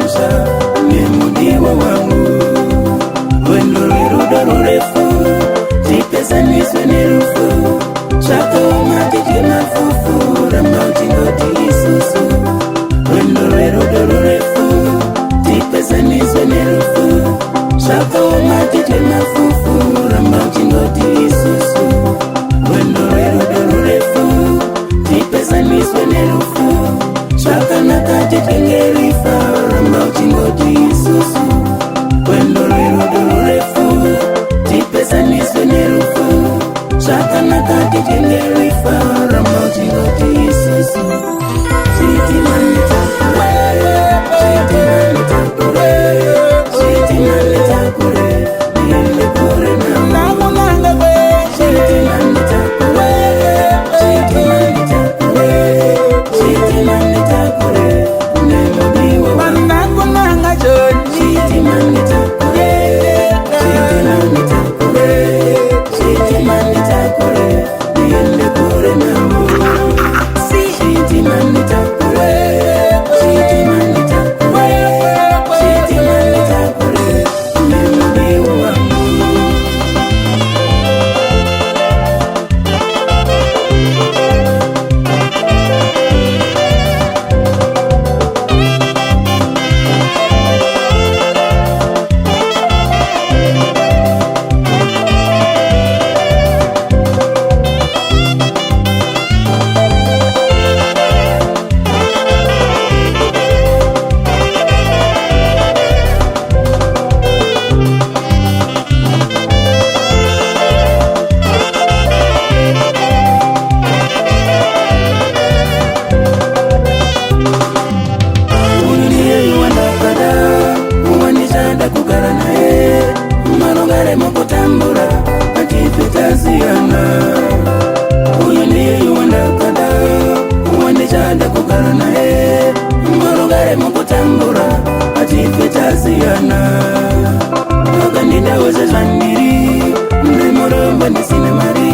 musha memudiwa wangu. Wendo lirudo rurefu tipesaniswe nerufu shaka umatike mafufu ramauti ngoti isusu. Wendo lirudo rurefu tipesaniswe nerufu shaka umatike mafufu ramauti ngoti isusu. Wendo lirudo rurefu tipesaniswe nerufu shaka nakati kengerifa ramauti ngoti isusu. Wendo lirudo rurefu tipesaniswe nerufu shaka nakati kengerifa ramauti ngoti isusu. Siti manitakure, siti manitakure, siti manitakure, niende kure namu nanga we. Siti manitakure, siti manitakure, siti manitakure, nemudiwa wanangu nanga joni. Siti manitakure, siti manitakure, siti manitakure, niende kure namu. Siti manitakure, siti manitakure, siti manitakure, nemudiwa wangu. Mokotambura atipetaziana uyu ndiye yuwandakada uwandechada kugara naye marogare mokotambura atipetaziana akandidaweza zvandiri ndimoromba ndisina mari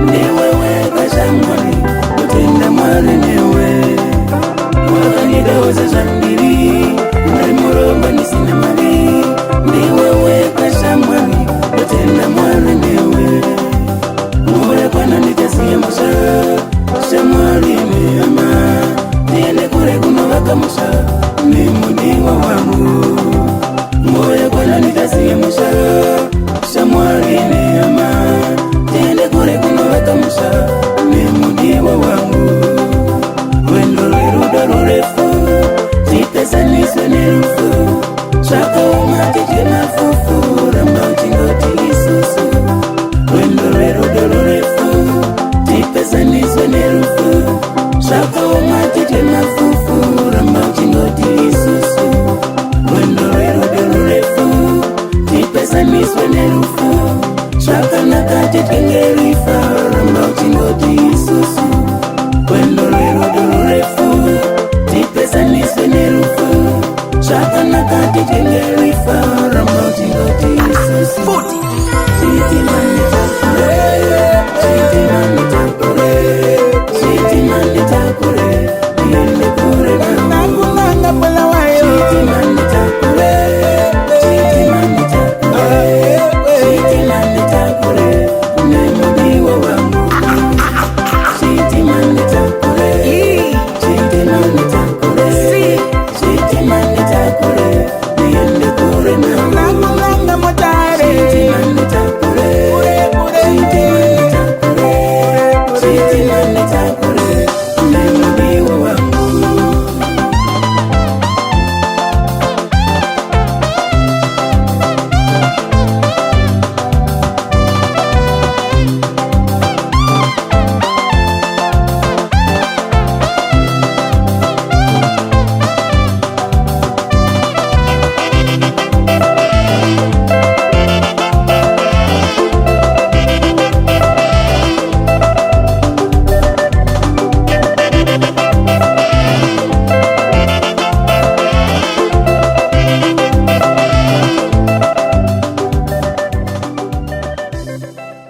ndiweweka shamwari kutenda mwari newe akandidaweza zvandiri ndimoromba ndisina mari ndiweweka shamwari kutenda mwari newe. Mure kwana ndikasiya musha shamwari neama niende kure kunovaka musha nemudiwa wangu. Mure kwana ndikasiya musha shamwari neama niende kure kunovaka musha nemudiwa wangu. Wendo lirudo rurefu tipesaniswe nerufu shaka umatike mafufu ramauti ngoti isusu. Wendo lirudo rurefu tipesaniswe nerufu shaka umatike mafufu ramauti ngoti isusu. Wendo lirudo rurefu tipesaniswe nerufu shaka nakati kengerifa ramauti ngoti isusu. Wendo lirudo rurefu tipesaniswe nerufu shaka nakati kengerifa ramauti ngoti isusu. Siti manitakure, siti manitakure,